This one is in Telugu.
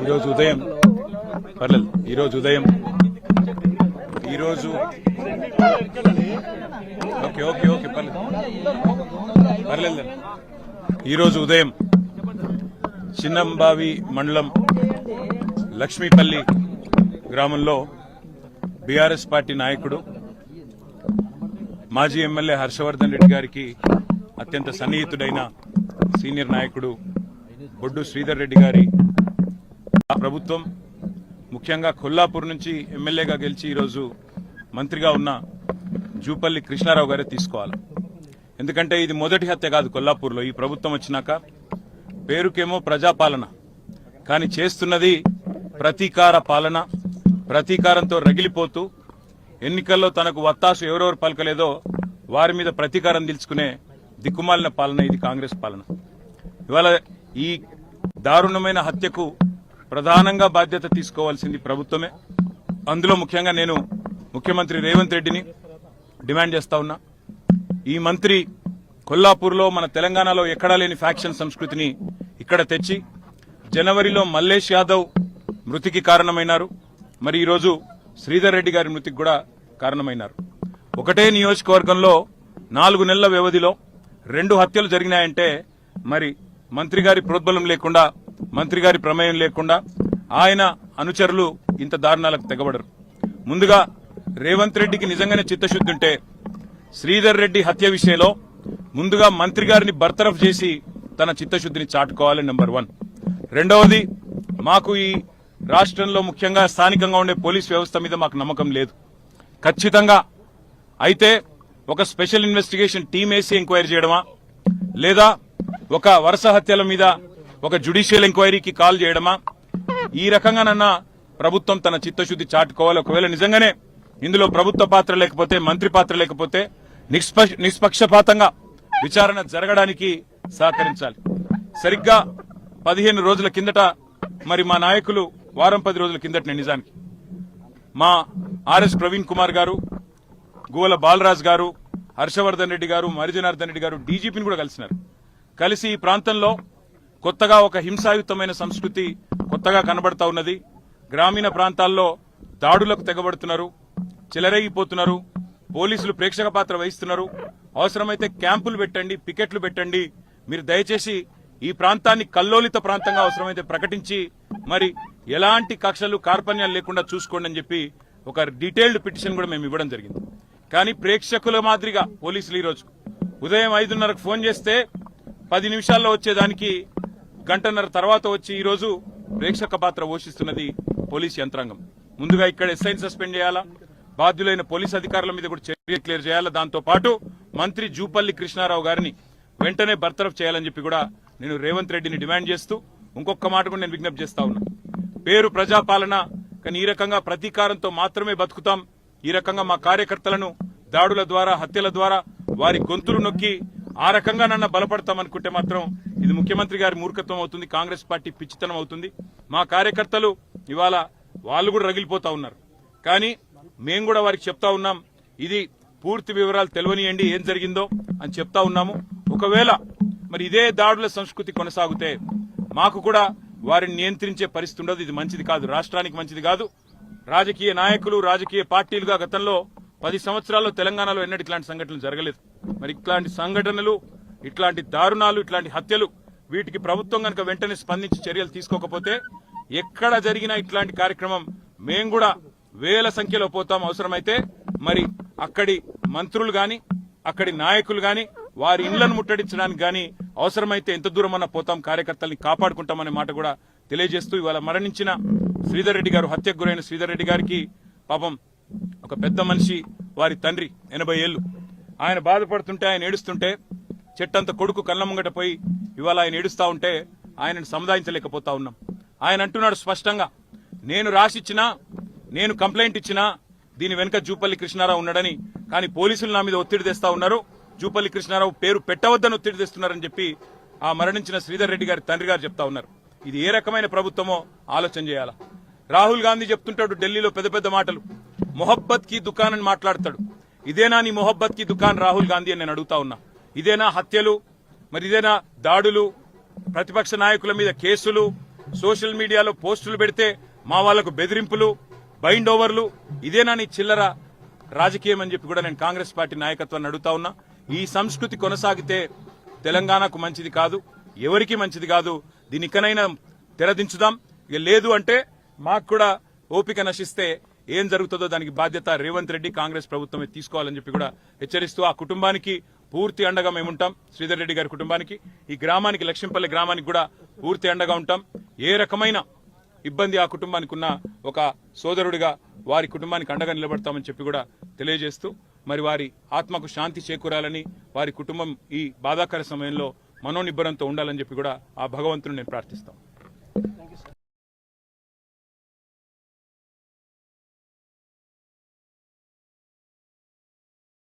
ఈరోజు ఉదయం పర్లేదు ఈరోజు ఉదయం చిన్నంబావి మండలం లక్ష్మీపల్లి గ్రామంలో బీఆర్ఎస్ పార్టీ నాయకుడు మాజీ ఎమ్మెల్యే హర్షవర్ధన్ రెడ్డి గారికి అత్యంత సన్నిహితుడైన సీనియర్ నాయకుడు బొడ్డు శ్రీధర్ రెడ్డి గారి ప్రభుత్వం ముఖ్యంగా కొల్లాపూర్ నుంచి ఎమ్మెల్యేగా గెలిచి ఈరోజు మంత్రిగా ఉన్న జూపల్లి కృష్ణారావు గారే తీసుకోవాలి. ఎందుకంటే ఇది మొదటి హత్య కాదు. కొల్లాపూర్లో ఈ ప్రభుత్వం వచ్చినాక పేరుకేమో ప్రజాపాలన, కానీ చేస్తున్నది ప్రతీకార పాలన. ప్రతీకారంతో రగిలిపోతూ ఎన్నికల్లో తనకు వత్తాసు ఎవరెవరు పలకలేదో వారి మీద ప్రతీకారం తీర్చుకునే దిక్కుమాలిన పాలన ఇది కాంగ్రెస్ పాలన. ఇవాళ ఈ దారుణమైన హత్యకు ప్రధానంగా బాధ్యత తీసుకోవాల్సింది ప్రభుత్వమే. అందులో ముఖ్యంగా నేను ముఖ్యమంత్రి రేవంత్ రెడ్డిని డిమాండ్ చేస్తా ఉన్నా. ఈ మంత్రి కొల్లాపూర్లో మన తెలంగాణలో ఎక్కడా లేని ఫ్యాక్షన్ సంస్కృతిని ఇక్కడ తెచ్చి జనవరిలో మల్లేష్ యాదవ్ మృతికి కారణమైనారు. మరి ఈరోజు శ్రీధర్ రెడ్డి గారి మృతికి కూడా కారణమైనారు. ఒకటే నియోజకవర్గంలో 4 నెలల వ్యవధిలో 2 హత్యలు జరిగినాయంటే మరి మంత్రి గారి ప్రోద్బలం లేకుండా, మంత్రి గారి ప్రమేయం లేకుండా ఆయన అనుచరులు ఇంత దారుణాలకు తెగబడరు. ముందుగా రేవంత్ రెడ్డికి నిజంగానే చిత్తశుద్ధి ఉంటే శ్రీధర్ రెడ్డి హత్య విషయంలో ముందుగా మంత్రి గారిని బర్తరఫ్ చేసి తన చిత్తశుద్ధిని చాటుకోవాలి. నెంబర్ 1. రెండవది, మాకు ఈ రాష్ట్రంలో ముఖ్యంగా స్థానికంగా ఉండే పోలీస్ వ్యవస్థ మీద మాకు నమ్మకం లేదు. ఖచ్చితంగా అయితే ఒక స్పెషల్ ఇన్వెస్టిగేషన్ టీం వేసి ఎంక్వైరీ చేయడమా, లేదా ఒక వరుస హత్యల మీద ఒక జ్యుడిషియల్ ఎంక్వైరీకి కాల్ చేయడమా, ఈ రకంగానన్నా ప్రభుత్వం తన చిత్తశుద్ధి చాటుకోవాలి. ఒకవేళ నిజంగానే ఇందులో ప్రభుత్వ పాత్ర లేకపోతే, మంత్రి పాత్ర లేకపోతే నిష్పక్షపాతంగా విచారణ జరగడానికి సహకరించాలి. సరిగ్గా 15 రోజుల కిందట మరి మా నాయకులు వారం 10 రోజుల కిందట నిజానికి మా ఆర్ఎస్ ప్రవీణ్ కుమార్ గారు, గువ్వల బాలరాజ్ గారు, హర్షవర్ధన్ రెడ్డి గారు, మరిజనార్దన్ రెడ్డి గారు డీజీపీని కూడా కలిసినారు. కలిసి ఈ ప్రాంతంలో కొత్తగా ఒక హింసాయుతమైన సంస్కృతి కొత్తగా కనబడతా ఉన్నది. గ్రామీణ ప్రాంతాల్లో దాడులకు తెగబడుతున్నారు, చెలరేగిపోతున్నారు, పోలీసులు ప్రేక్షక పాత్ర వహిస్తున్నారు. అవసరమైతే క్యాంపులు పెట్టండి, పికెట్లు పెట్టండి, మీరు దయచేసి ఈ ప్రాంతాన్ని కల్లోలిత ప్రాంతంగా అవసరమైతే ప్రకటించి మరి ఎలాంటి కక్షలు కార్పణ్యాలు లేకుండా చూసుకోండి అని చెప్పి ఒక డీటెయిల్డ్ పిటిషన్ కూడా మేము ఇవ్వడం జరిగింది. కానీ ప్రేక్షకుల మాదిరిగా పోలీసులు ఈరోజు ఉదయం 5:30కు ఫోన్ చేస్తే 10 నిమిషాల్లో వచ్చేదానికి 1 గంటన్నర తర్వాత వచ్చి ఈరోజు ప్రేక్షక పాత్ర పోషిస్తున్నది పోలీస్ యంత్రాంగం. ముందుగా ఇక్కడ ఎస్ఐని సస్పెండ్ చేయాలా, బాధ్యులైన పోలీస్ అధికారుల మీద కూడా చర్య క్లియర్ చేయాలా, దాంతో పాటు మంత్రి జూపల్లి కృష్ణారావు గారిని వెంటనే బర్తరఫ్ చేయాలని చెప్పి కూడా నేను రేవంత్ రెడ్డిని డిమాండ్ చేస్తూ ఇంకొక మాట కూడా నేను విజ్ఞప్తి చేస్తా ఉన్నా. పేరు ప్రజాపాలన, కానీ ఈ రకంగా ప్రతీకారంతో మాత్రమే బతుకుతాం. ఈ రకంగా మా కార్యకర్తలను దాడుల ద్వారా, హత్యల ద్వారా వారి గొంతులు నొక్కి ఆ రకంగా నన్ను బలపడతామనుకుంటే మాత్రం ఇది ముఖ్యమంత్రి గారి మూర్ఖత్వం అవుతుంది, కాంగ్రెస్ పార్టీ పిచ్చితనం అవుతుంది. మా కార్యకర్తలు ఇవాళ వాళ్ళు కూడా రగిలిపోతా ఉన్నారు. కానీ మేము కూడా వారికి చెప్తా ఉన్నాం, ఇది పూర్తి వివరాలు తెలియనియండి ఏం జరిగిందో అని చెప్తా ఉన్నాము. ఒకవేళ మరి ఇదే దాడుల సంస్కృతి కొనసాగితే మాకు కూడా వారిని నియంత్రించే పరిస్థితి ఉండదు. ఇది మంచిది కాదు, రాష్ట్రానికి మంచిది కాదు. రాజకీయ నాయకులు, రాజకీయ పార్టీలుగా గతంలో 10 సంవత్సరాల్లో తెలంగాణలో ఎన్నడూ ఇట్లాంటి సంఘటనలు జరగలేదు. మరి ఇట్లాంటి సంఘటనలు, ఇట్లాంటి దారుణాలు, ఇట్లాంటి హత్యలు, వీటికి ప్రభుత్వం కనుక వెంటనే స్పందించి చర్యలు తీసుకోకపోతే ఎక్కడ జరిగినా ఇట్లాంటి కార్యక్రమం మేము కూడా వేల సంఖ్యలో పోతాం. అవసరమైతే మరి అక్కడి మంత్రులు గాని, అక్కడి నాయకులు గాని వారి ఇళ్లను ముట్టడించడానికి గాని అవసరమైతే ఎంత దూరమన్నా పోతాం, కార్యకర్తల్ని కాపాడుకుంటామనే మాట కూడా తెలియజేస్తూ ఇవాళ మరణించిన శ్రీధర్ రెడ్డి గారు, హత్యకు గురైన శ్రీధర్ రెడ్డి గారికి పాపం ఒక పెద్ద మనిషి, వారి తండ్రి 80 ఏళ్లు, ఆయన బాధపడుతుంటే, ఆయన ఏడుస్తుంటే చెట్టంత కొడుకు కళ్ళ ముంగట పోయి ఇవాళ ఆయన ఏడుస్తా ఉంటే ఆయనను సముదాయించలేకపోతా ఉన్నాం. ఆయన అంటున్నాడు స్పష్టంగా, నేను రాసిచ్చినా, నేను కంప్లైంట్ ఇచ్చినా దీని వెనుక జూపల్లి కృష్ణారావు ఉన్నాడని, కానీ పోలీసులు నా మీద ఒత్తిడి తెస్తా ఉన్నారు, జూపల్లి కృష్ణారావు పేరు పెట్టవద్దని ఒత్తిడి తెస్తున్నారని చెప్పి ఆ మరణించిన శ్రీధర్ రెడ్డి గారి తండ్రి గారు చెప్తా ఉన్నారు. ఇది ఏ రకమైన ప్రభుత్వమో ఆలోచన చేయాలా. రాహుల్ గాంధీ చెప్తుంటాడు ఢిల్లీలో పెద్ద పెద్ద మాటలు, మొహబ్బత్ కి దుకాన్ అని మాట్లాడతాడు. ఇదేనా నీ మొహబ్బత్ కి దుకాన్ రాహుల్ గాంధీ అని నేను అడుగుతా ఉన్నా. ఇదేనా హత్యలు, మరి ఇదేనా దాడులు, ప్రతిపక్ష నాయకుల మీద కేసులు, సోషల్ మీడియాలో పోస్టులు పెడితే మా వాళ్లకు బెదిరింపులు, బైండ్ ఓవర్లు, ఇదేనా నీ చిల్లర రాజకీయం అని చెప్పి కూడా నేను కాంగ్రెస్ పార్టీ నాయకత్వాన్ని అడుగుతా ఉన్నా. ఈ సంస్కృతి కొనసాగితే తెలంగాణకు మంచిది కాదు, ఎవరికి మంచిది కాదు. దీని ఇకనైనా తెరదించుదాం. ఇక లేదు అంటే మాకు కూడా ఓపిక నశిస్తే ఏం జరుగుతుందో దానికి బాధ్యత రేవంత్ రెడ్డి, కాంగ్రెస్ ప్రభుత్వమే తీసుకోవాలని చెప్పి కూడా హెచ్చరిస్తూ ఆ కుటుంబానికి పూర్తి అండగా మేముంటాం. శ్రీధర్ రెడ్డి గారి కుటుంబానికి, ఈ గ్రామానికి, లక్ష్మీపల్లి గ్రామానికి కూడా పూర్తి అండగా ఉంటాం. ఏ రకమైన ఇబ్బంది ఆ కుటుంబానికి ఉన్న ఒక సోదరుడిగా వారి కుటుంబానికి అండగా నిలబడతామని చెప్పి కూడా తెలియజేస్తూ, మరి వారి ఆత్మకు శాంతి చేకూరాలని, వారి కుటుంబం ఈ బాధాకర సమయంలో మనోనిబ్బరంతో ఉండాలని చెప్పి కూడా ఆ భగవంతుని నేను ప్రార్థిస్తాను.